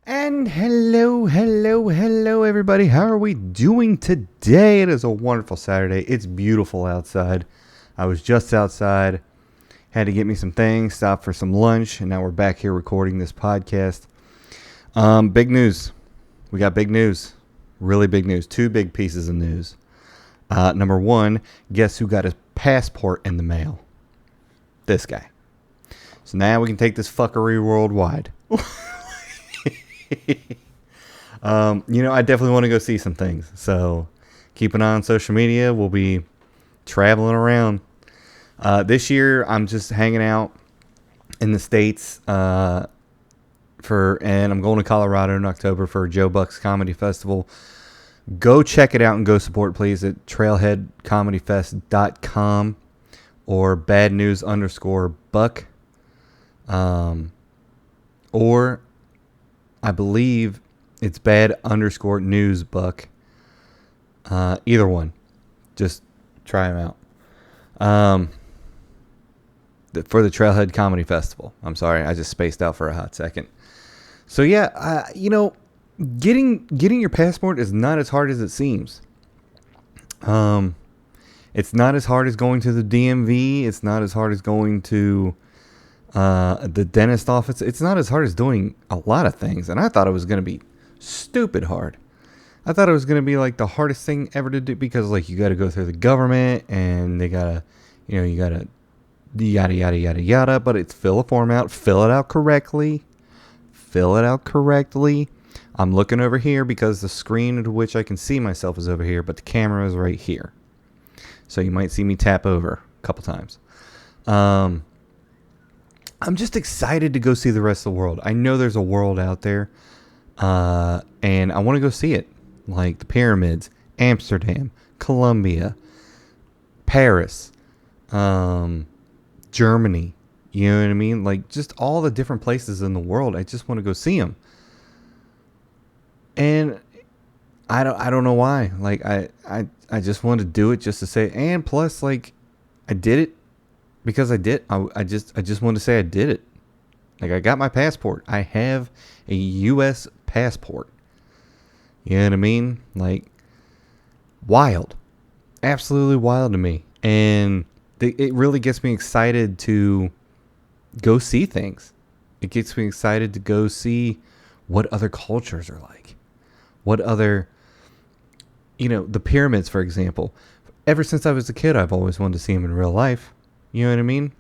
And hello, everybody. How are we doing today? It is a wonderful Saturday. It's beautiful outside. I was just outside, had to get me some things, stopped for some lunch, and now we're back here recording this podcast. Big news. We got big news. Really big news. Two big pieces of news. Number one, guess who got his passport in the mail? This guy. So now we can take this fuckery worldwide. I definitely want to go see some things. So keep an eye on social media. We'll be traveling around. This year, I'm just hanging out in the States and I'm going to Colorado in October for Joe Buck's Comedy Festival. Go check it out and go support, please, at trailheadcomedyfest.com or badnews_buck. Or I believe it's bad_newsbuck. Either one. Just try them out. For the Trailhead Comedy Festival. I'm sorry, I just spaced out for a hot second. So yeah, getting your passport is not as hard as it seems. It's not as hard as going to the DMV. It's not as hard as going to the dentist office. It's not as hard as doing a lot of things. And I thought it was going to be stupid hard. I thought it was going to be like the hardest thing ever to do because like you got to go through the government and they got to, you got to yada, yada, yada, yada. But it's fill a form out, fill it out correctly. I'm looking over here because the screen to which I can see myself is over here, but the camera is right here. So you might see me tap over a couple times. I'm just excited to go see the rest of the world. I know there's a world out there, and I want to go see it. Like the pyramids, Amsterdam, Colombia, Paris, Germany. You know what I mean? Like just all the different places in the world. I just want to go see them. And I don't know why. Like I just wanted to do it just to say. And plus, like I did it. Because I did. I just wanted to say I did it. Like, I got my passport. I have a U.S. passport. You know what I mean? Like, wild. Absolutely wild to me. And it really gets me excited to go see things. It gets me excited to go see what other cultures are like. What other, the pyramids, for example. Ever since I was a kid, I've always wanted to see them in real life. You know what I mean?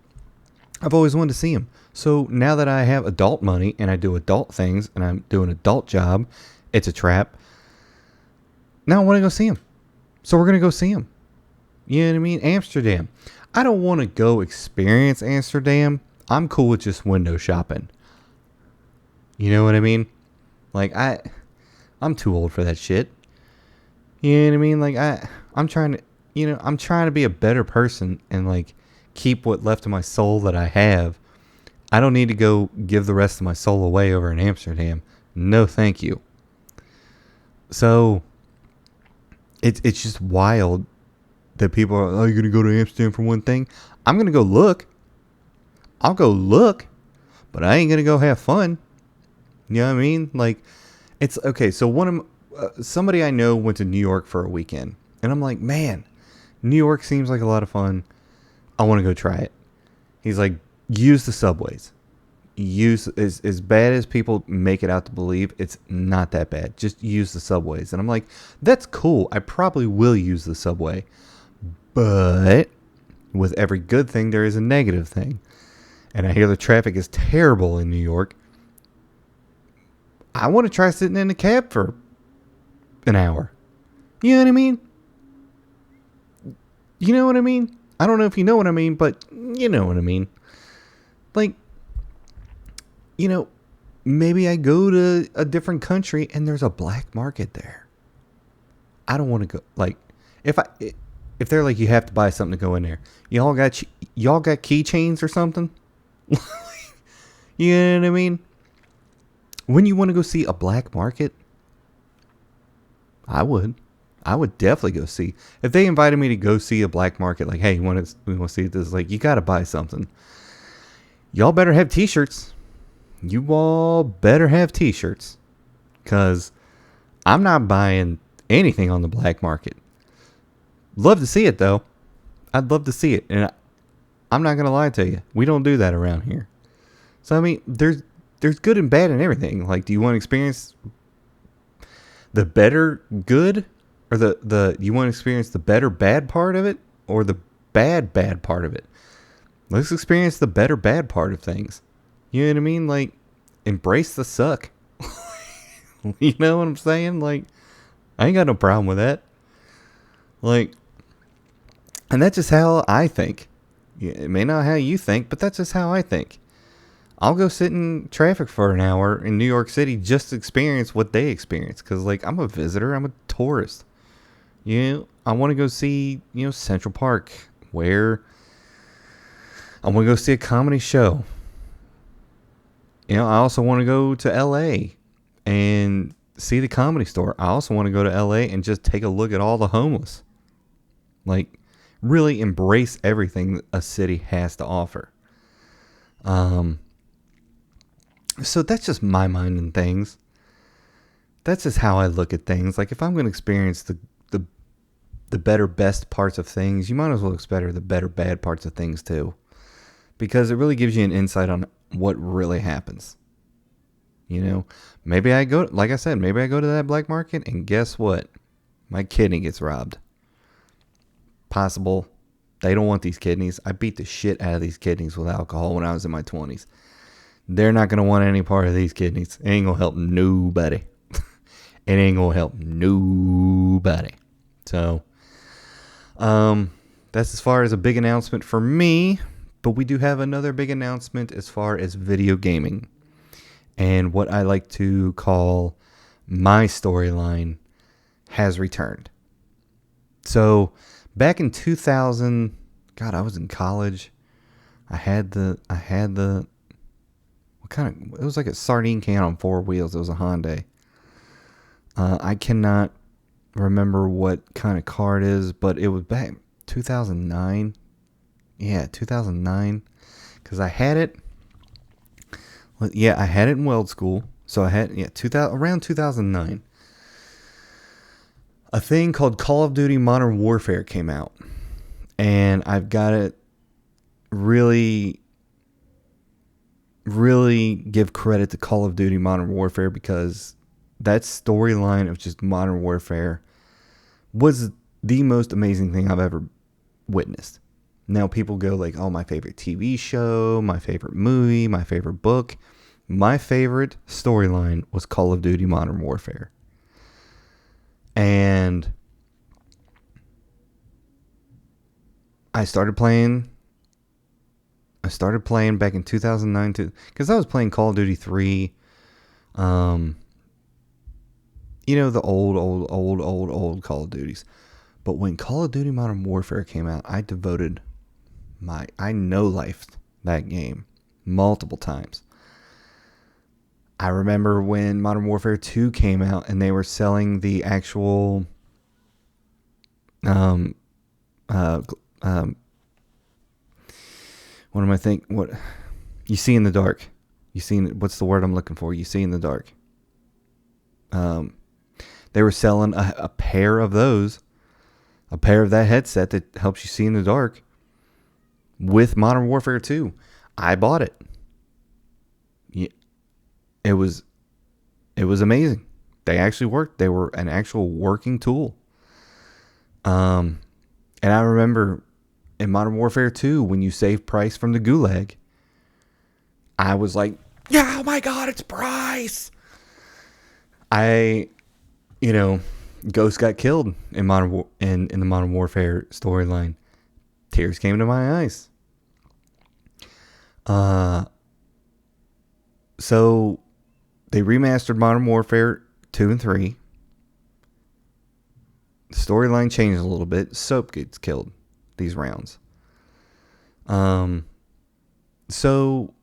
I've always wanted to see them. So now that I have adult money and I do adult things and I'm doing an adult job, it's a trap. Now I want to go see them. So we're going to go see them. You know what I mean? Amsterdam. I don't want to go experience Amsterdam. I'm cool with just window shopping. You know what I mean? Like I'm too old for that shit. You know what I mean? Like I'm trying to be a better person and like keep what left of my soul that I have. I don't need to go give the rest of my soul away over in Amsterdam. No, thank you. So it's just wild that people are, oh, you're going to go to Amsterdam for one thing? I'm going to go look. I'll go look, but I ain't going to go have fun. You know what I mean? Like, it's okay. So somebody I know went to New York for a weekend, and I'm like, man, New York seems like a lot of fun. I want to go try it. He's like, use the subways. Use as bad as people make it out to believe, it's not that bad. Just use the subways. And I'm like, that's cool. I probably will use the subway. But with every good thing, there is a negative thing. and I hear the traffic is terrible in New York, I want to try sitting in a cab for an hour. You know what I mean? You know what I mean? I don't know if you know what I mean, but you know what I mean. Like, you know, maybe I go to a different country and there's a black market there. I don't want to go. Like, if they're like, you have to buy something to go in there. Y'all got keychains or something? You know what I mean? When you want to go see a black market, I would definitely go see. If they invited me to go see a black market, like, hey, we want to see this, like, you got to buy something. Y'all better have t-shirts. You all better have t-shirts. Because I'm not buying anything on the black market. Love to see it, though. I'd love to see it. And I'm not going to lie to you. We don't do that around here. So, I mean, there's good and bad in everything. Like, do you want to experience the better good? Or you want to experience the better bad part of it? Or the bad part of it? Let's experience the better bad part of things. You know what I mean? Like, embrace the suck. You know what I'm saying? Like, I ain't got no problem with that. Like, and that's just how I think. It may not how you think, but that's just how I think. I'll go sit in traffic for an hour in New York City just to experience what they experience. Because, like, I'm a visitor. I'm a tourist. You know, I want to go see, Central Park, where I want to go see a comedy show. I also want to go to L.A. and see the Comedy Store. I also want to go to L.A. and just take a look at all the homeless. Like, really embrace everything that a city has to offer. So that's just my mind and things. That's just how I look at things. Like, if I'm going to experience the better, best parts of things, you might as well experience the better, bad parts of things too. Because it really gives you an insight on what really happens. Maybe I go, like I said, maybe I go to that black market and guess what? My kidney gets robbed. Possible. They don't want these kidneys. I beat the shit out of these kidneys with alcohol when I was in my 20s. They're not going to want any part of these kidneys. It ain't going to help nobody. It ain't going to help nobody. So, that's as far as a big announcement for me. But we do have another big announcement as far as video gaming. And what I like to call my storyline has returned. So, back in 2000, God, I was in college. I had the it was like a sardine can on four wheels. It was a Hyundai. I cannot remember what kind of car it is, but it was back 2009. Yeah, 2009. Because I had it. Yeah, I had it in weld school. So I had, around 2009. A thing called Call of Duty Modern Warfare came out. And I've got to really give credit to Call of Duty Modern Warfare, because that storyline of just Modern Warfare was the most amazing thing I've ever witnessed. Now people go like, oh, my favorite TV show, my favorite movie, my favorite book. My favorite storyline was Call of Duty Modern Warfare. And I started playing back in 2009 because I was playing Call of Duty 3. The old Call of Duties. But when Call of Duty Modern Warfare came out, I devoted I no-lifed that game multiple times. I remember when Modern Warfare 2 came out and they were selling the actual what am I thinking? What you see in the dark? What's the word I'm looking for? You see in the dark. They were selling a pair of those, a pair of that headset that helps you see in the dark with Modern Warfare 2. I bought it. Yeah, it was amazing. They actually worked. They were an actual working tool. And I remember in Modern Warfare 2, when you save Price from the Gulag, I was like, yeah, oh my God, it's Bryce. I, you know, Ghost got killed in in the Modern Warfare storyline. Tears came to my eyes. So they remastered Modern Warfare 2 and 3. The storyline changed a little bit. Soap gets killed these rounds. So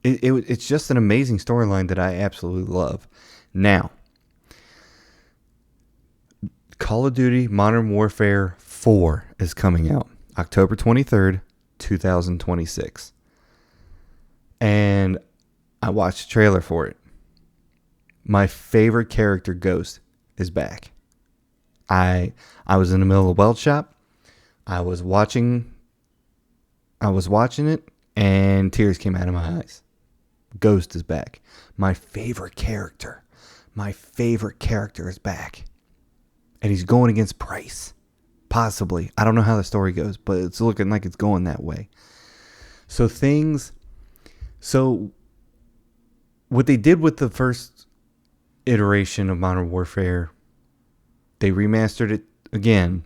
it's just an amazing storyline that I absolutely love. Now, Call of Duty Modern Warfare 4 is coming out October 23rd, 2026. And I watched the trailer for it. My favorite character, Ghost, is back. I was in the middle of the weld shop. I was watching it, and tears came out of my eyes. Ghost is back. My favorite character is back. And he's going against Price. Possibly. I don't know how the story goes, but it's looking like it's going that way. So what they did with the first iteration of Modern Warfare, they remastered it again.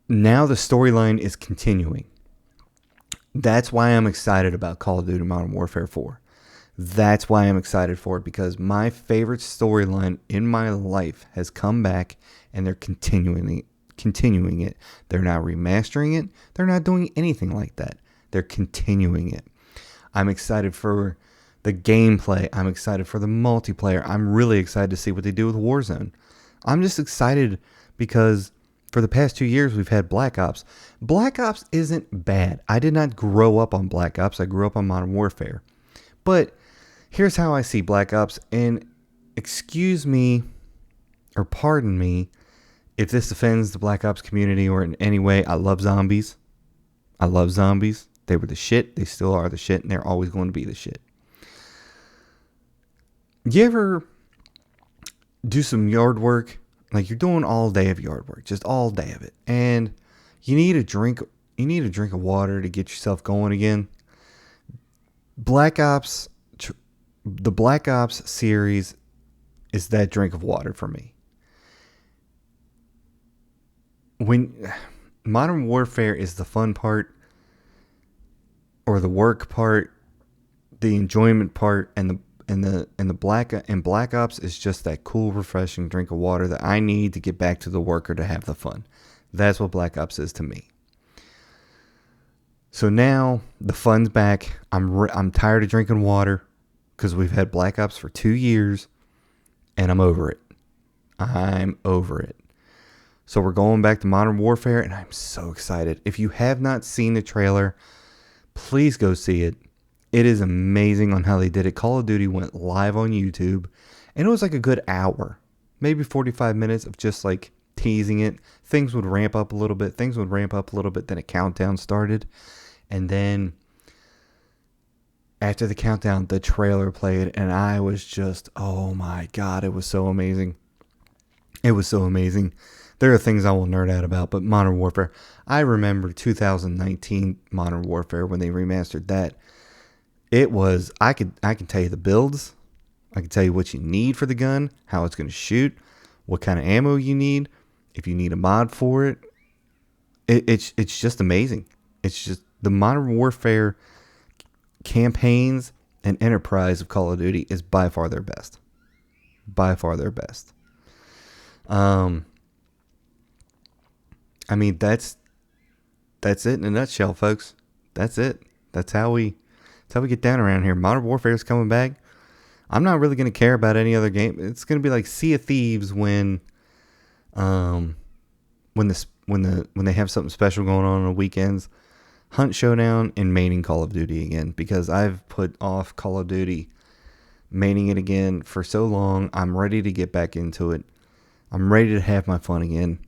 Now the storyline is continuing. That's why I'm excited about Call of Duty Modern Warfare 4. That's why I'm excited for it, because my favorite storyline in my life has come back, and they're continuing it. They're not remastering it. They're not doing anything like that. They're continuing it. I'm excited for the gameplay. I'm excited for the multiplayer. I'm really excited to see what they do with Warzone. I'm just excited because for the past 2 years, we've had Black Ops. Black Ops isn't bad. I did not grow up on Black Ops. I grew up on Modern Warfare. But here's how I see Black Ops. And excuse me, or pardon me, if this offends the Black Ops community or in any way. I love zombies. They were the shit. They still are the shit. And they're always going to be the shit. You ever do some yard work? Like you're doing all day of yard work, just all day of it, and you need a drink of water to get yourself going again. The Black Ops series is that drink of water for me. When Modern Warfare is the fun part, or the work part, the enjoyment part, and Black Ops is just that cool, refreshing drink of water that I need to get back to the work or to have the fun. That's what Black Ops is to me. So now the fun's back. I'm tired of drinking water because we've had Black Ops for 2 years, and I'm over it. So we're going back to Modern Warfare, and I'm so excited. If you have not seen the trailer, please go see it. It is amazing on how they did it. Call of Duty went live on YouTube, and it was like a good hour, maybe 45 minutes of just like teasing it. Things would ramp up a little bit. Then a countdown started. And then after the countdown, the trailer played, and I was just, oh my God, it was so amazing. There are things I will nerd out about, but Modern Warfare, I remember 2019 Modern Warfare when they remastered that. It was, I can tell you the builds. I can tell you what you need for the gun, how it's going to shoot, what kind of ammo you need, if you need a mod for it. It's just amazing. It's just the Modern Warfare campaigns and enterprise of Call of Duty is by far their best. I mean, that's it in a nutshell, folks. That's it. That's how we get down around here. Modern Warfare is coming back. I'm not really going to care about any other game. It's going to be like Sea of Thieves when they have something special going on the weekends. Hunt Showdown and maining Call of Duty again, because I've put off Call of Duty maining it again for so long. I'm ready to get back into it. I'm ready to have my fun again.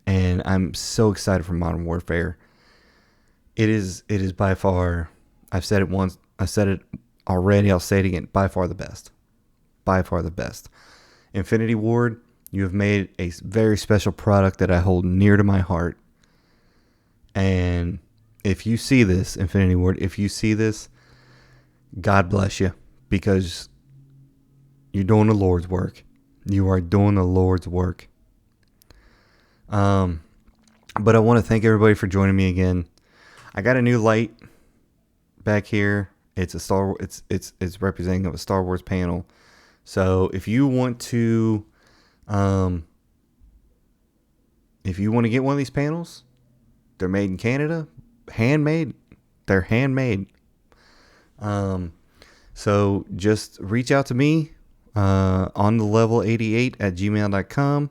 And I'm so excited for Modern Warfare. It is by far, I've said it once, I said it already, I'll say it again, by far the best. Infinity Ward, you have made a very special product that I hold near to my heart. And if you see this, Infinity Ward, if you see this, God bless you, because you're doing the Lord's work. You are doing the Lord's work. But I want to thank everybody for joining me again. I got a new light back here. It's a it's representing of a Star Wars panel. So if you want to get one of these panels, they're made in Canada, handmade. They're handmade. So just reach out to me on the level88@gmail.com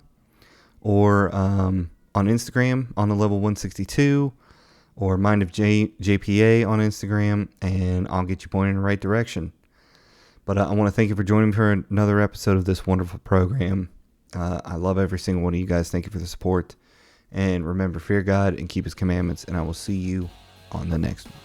or on Instagram on the level 162 or Mind of JPA on Instagram, and I'll get you pointed in the right direction. But I want to thank you for joining me for another episode of this wonderful program. I love every single one of you guys. Thank you for the support. And remember, fear God and keep his commandments. And I will see you on the next one.